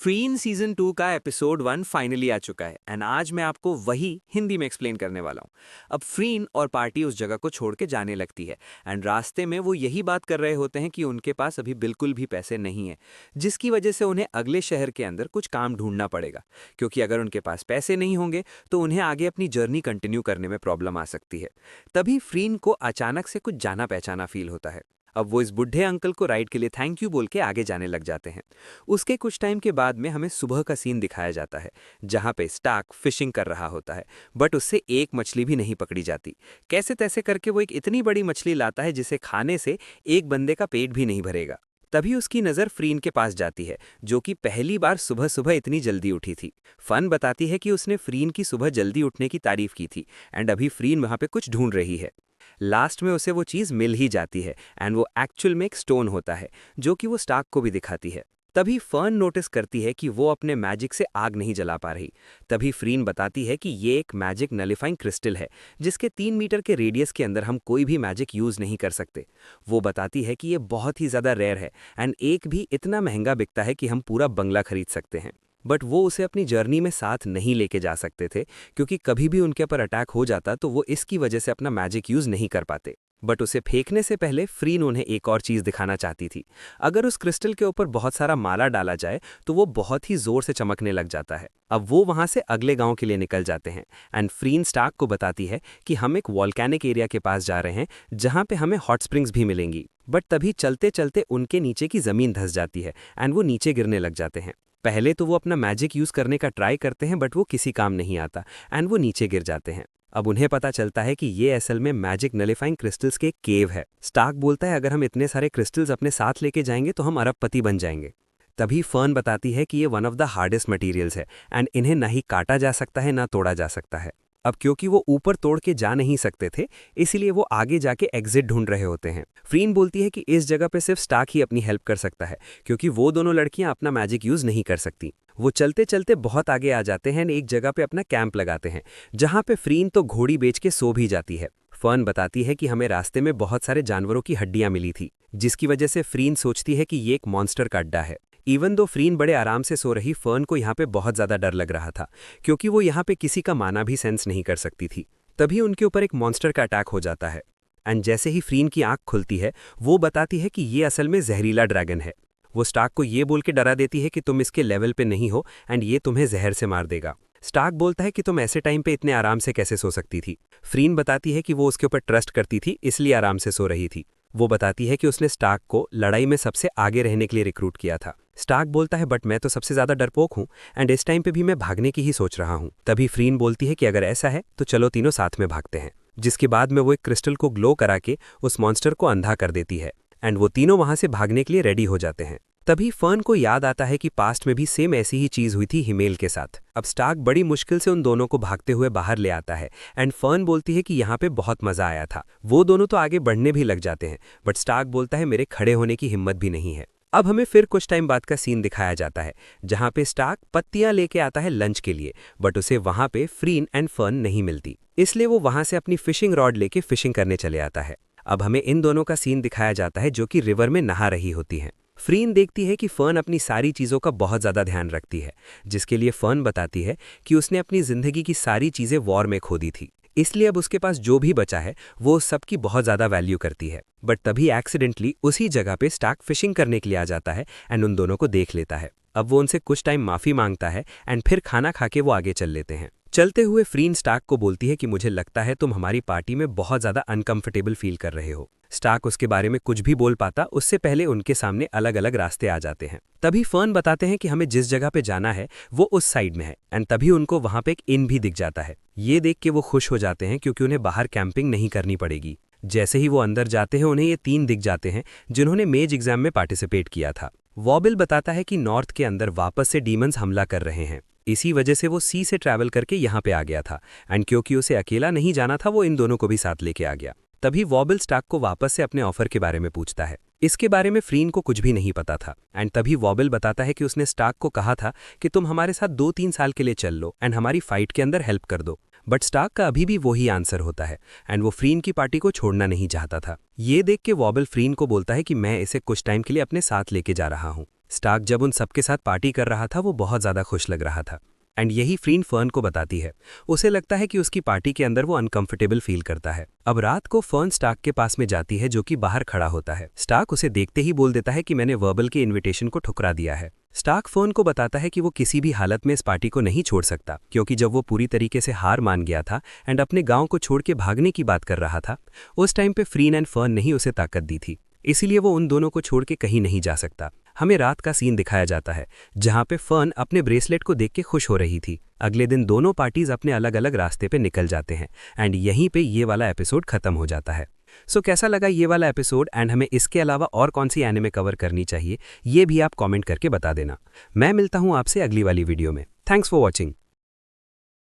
फ्रीन season 2 का episode 1 finally आ चुका है एंड आज मैं आपको वही हिंदी में एक्सप्लेन करने वाला हूँ। अब फ्रीन और पार्टी उस जगह को छोड़ के जाने लगती है एंड रास्ते में वो यही बात कर रहे होते हैं कि उनके पास अभी बिल्कुल भी पैसे नहीं है, जिसकी वजह से उन्हें अगले शहर के अंदर कुछ काम ढूंढना पड़ेगा, क्योंकि अगर उनके पास पैसे नहीं होंगे तो उन्हें आगे अपनी जर्नी कंटिन्यू करने में प्रॉब्लम आ सकती है। तभी फ्रीन को अचानक से कुछ जाना पहचाना फील होता है। अब वो इस बुढ़े अंकल को राइड के लिए थैंक यू बोल के आगे जाने लग जाते हैं। उसके कुछ टाइम के बाद में हमें सुबह का सीन दिखाया जाता है, जहां पे स्टार्क फिशिंग कर रहा होता है, बट उससे एक मछली भी नहीं पकड़ी जाती। कैसे तैसे करके वो एक इतनी बड़ी मछली लाता है जिसे खाने से एक बंदे का पेट भी नहीं भरेगा। तभी उसकी नज़र फ्रीन के पास जाती है, जो कि पहली बार सुबह सुबह इतनी जल्दी उठी थी। फन बताती है कि उसने फ्रीन की सुबह जल्दी उठने की तारीफ की थी एंड अभी फ्रीन वहां पे कुछ ढूंढ रही है। लास्ट में उसे वो चीज़ मिल ही जाती है एंड वो एक्चुअल में एक स्टोन होता है, जो कि वो स्टार्क को भी दिखाती है। तभी फर्न नोटिस करती है कि वो अपने मैजिक से आग नहीं जला पा रही। तभी फ्रीन बताती है कि ये एक मैजिक नलिफाइंग क्रिस्टल है, जिसके 3 मीटर के रेडियस के अंदर हम कोई भी मैजिक यूज़ नहीं कर सकते। वो बताती है कि ये बहुत ही ज़्यादा रेयर है एंड एक भी इतना महंगा बिकता है कि हम पूरा बंगला खरीद सकते हैं। बट वो उसे अपनी जर्नी में साथ नहीं लेके जा सकते थे, क्योंकि कभी भी उनके ऊपर अटैक हो जाता तो वो इसकी वजह से अपना मैजिक यूज़ नहीं कर पाते। बट उसे फेंकने से पहले फ्रीन उन्हें एक और चीज़ दिखाना चाहती थी। अगर उस क्रिस्टल के ऊपर बहुत सारा माला डाला जाए तो वो बहुत ही ज़ोर से चमकने लग जाता है। अब वो वहाँ से अगले गांव के लिए निकल जाते हैं एंड फ्रीन स्टार्क को बताती है कि हम एक वॉल्केनिक एरिया के पास जा रहे हैं, जहाँ पे हमें हॉट स्प्रिंग्स भी मिलेंगी। बट तभी चलते चलते उनके नीचे की ज़मीन धंस जाती है एंड वो नीचे गिरने लग जाते हैं। पहले तो वो अपना मैजिक यूज़ करने का ट्राई करते हैं, बट वो किसी काम नहीं आता एंड वो नीचे गिर जाते हैं। अब उन्हें पता चलता है कि ये असल में मैजिक नलिफाइंग क्रिस्टल्स के एक केव है। स्टार्क बोलता है अगर हम इतने सारे क्रिस्टल्स अपने साथ लेके जाएंगे तो हम अरबपति बन जाएंगे। तभी फर्न बताती है कि ये one of the hardest materials है एंड इन्हें ना ही काटा जा सकता है ना तोड़ा जा सकता है। अब क्योंकि वो ऊपर तोड़ के जा नहीं सकते थे, इसीलिए वो आगे जाके एग्जिट ढूंढ रहे होते हैं। फ्रीन बोलती है कि इस जगह पे सिर्फ स्टार्क ही अपनी हेल्प कर सकता है, क्योंकि वो दोनों लड़कियां अपना मैजिक यूज नहीं कर सकती। वो चलते चलते बहुत आगे आ जाते हैं, एक जगह पे अपना कैंप लगाते हैं, जहां पे फ्रीन तो घोड़ी बेच के सो भी जाती है। फर्न बताती है कि हमें रास्ते में बहुत सारे जानवरों की हड्डियां मिली थी, जिसकी वजह से फ्रीन सोचती है कि ये एक मॉन्स्टर का अड्डा है। इवन दो फ्रीन बड़े आराम से सो रही, फर्न को यहाँ पे बहुत ज़्यादा डर लग रहा था, क्योंकि वो यहाँ पे किसी का माना भी सेंस नहीं कर सकती थी। तभी उनके ऊपर एक मॉन्स्टर का अटैक हो जाता है एंड जैसे ही फ्रीन की आंख खुलती है, वो बताती है कि ये असल में जहरीला ड्रैगन है। वो स्टार्क को ये बोल के डरा देती है कि तुम इसके लेवल पे नहीं हो एंड ये तुम्हें जहर से मार देगा। स्टार्क बोलता है कि तुम ऐसे टाइम पे इतने आराम से कैसे सो सकती थी। फ्रीन बताती है कि वो उसके ऊपर ट्रस्ट करती थी, इसलिए आराम से सो रही थी। वो बताती है कि उसने स्टार्क को लड़ाई में सबसे आगे रहने के लिए रिक्रूट किया था। स्टार्क बोलता है बट मैं तो सबसे ज्यादा डरपोक हूँ एंड इस टाइम पे भी मैं भागने की ही सोच रहा हूँ। तभी फ्रीन बोलती है कि अगर ऐसा है तो चलो तीनों साथ में भागते हैं, जिसके बाद में वो एक क्रिस्टल को ग्लो करा के उस मॉन्स्टर को अंधा कर देती है एंड वो तीनों वहां से भागने के लिए रेडी हो जाते हैं। तभी फर्न को याद आता है कि पास्ट में भी सेम ऐसी ही चीज हुई थी हिमेल के साथ। अब स्टार्क बड़ी मुश्किल से उन दोनों को भागते हुए बाहर ले आता है एंड फर्न बोलती है कि यहाँ पे बहुत मजा आया था। वो दोनों तो आगे बढ़ने भी लग जाते हैं, बट स्टार्क बोलता है मेरे खड़े होने की हिम्मत भी नहीं है। अब हमें फिर कुछ टाइम बाद का सीन दिखाया जाता है, जहाँ पे स्टार्क पत्तियां लेके आता है लंच के लिए, बट उसे वहां पे फ्रीन एंड फर्न नहीं मिलती, इसलिए वो वहां से अपनी फिशिंग रॉड लेके फिशिंग करने चले आता है। अब हमें इन दोनों का सीन दिखाया जाता है, जो कि रिवर में नहा रही होती हैं। फ्रीन देखती है कि फर्न अपनी सारी चीज़ों का बहुत ज़्यादा ध्यान रखती है, जिसके लिए फर्न बताती है कि उसने अपनी ज़िंदगी की सारी चीज़ें वॉर में खो दी थी, इसलिए अब उसके पास जो भी बचा है वो उस सब की बहुत ज़्यादा वैल्यू करती है। बट तभी एक्सीडेंटली उसी जगह पे स्टार्क फिशिंग करने के लिए आ जाता है एंड उन दोनों को देख लेता है। अब वो उनसे कुछ टाइम माफ़ी मांगता है एंड फिर खाना खा के वो आगे चल लेते हैं। चलते हुए फ्रीन स्टार्क को बोलती है कि मुझे लगता है तुम हमारी पार्टी में बहुत ज़्यादा अनकंफर्टेबल फील कर रहे हो। स्टार्क उसके बारे में कुछ भी बोल पाता उससे पहले उनके सामने अलग अलग रास्ते आ जाते हैं। तभी फर्न बताते हैं कि हमें जिस जगह पे जाना है वो उस साइड में है एंड तभी उनको वहां पे एक इन भी दिख जाता है। ये देख के वो खुश हो जाते हैं, क्योंकि उन्हें बाहर कैंपिंग नहीं करनी पड़ेगी। जैसे ही वो अंदर जाते हैं, उन्हें ये 3 दिख जाते हैं जिन्होंने मेज एग्जाम में पार्टिसिपेट किया था। वॉबिल बताता है कि नॉर्थ के अंदर वापस से डीमंस हमला कर रहे हैं, इसी वजह से वो सी से ट्रैवल करके यहाँ पे आ गया था एंड क्योंकि उसे अकेला नहीं जाना था, वो इन दोनों को भी साथ लेके आ गया। तभी वॉबिल स्टार्क को वापस से अपने ऑफर के बारे में पूछता है। इसके बारे में फ्रीन को कुछ भी नहीं पता था एंड तभी वॉबिल बताता है कि उसने स्टार्क को कहा था कि तुम हमारे साथ 2-3 साल के लिए चल लो एंड हमारी फाइट के अंदर हेल्प कर दो। बट स्टार्क का अभी भी वही आंसर होता है एंड वो फ्रीन की पार्टी को छोड़ना नहीं चाहता था। ये देख के वॉबिल फ्रीन को बोलता है कि मैं इसे कुछ टाइम के लिए अपने साथ लेके जा रहा हूँ। स्टार्क जब उन सबके साथ पार्टी कर रहा था वो बहुत ज़्यादा खुश लग रहा था। एंड यही फ्रीन फर्न को बताती है। उसे लगता है कि उसकी पार्टी के अंदर वो अनकंफर्टेबल फील करता है। अब रात को फर्न स्टार्क के पास में जाती है जो कि बाहर खड़ा होता है। स्टार्क उसे देखते ही बोल देता है कि मैंने वर्बल के इन्विटेशन को ठुकरा दिया है। स्टार्क फर्न को बताता है कि वो किसी भी हालत में इस पार्टी को नहीं छोड़ सकता, क्योंकि जब वो पूरी तरीके से हार मान गया था एंड अपने गांव को छोड़ के भागने की बात कर रहा था, उस टाइम पे फ्रीन एंड फर्न ने ही उसे ताकत दी थी। इसीलिए वो उन दोनों को छोड़ के कहीं नहीं जा सकता। हमें रात का सीन दिखाया जाता है जहां पे फर्न अपने ब्रेसलेट को देख के खुश हो रही थी। अगले दिन दोनों पार्टीज अपने अलग अलग रास्ते पे निकल जाते हैं एंड यहीं पे ये वाला एपिसोड खत्म हो जाता है। सो कैसा लगा ये वाला एपिसोड एंड हमें इसके अलावा और कौन सी एनिमे कवर करनी चाहिए, ये भी आप कमेंट करके बता देना। मैं मिलता हूं आपसे अगली वाली वीडियो में। Thanks for watching.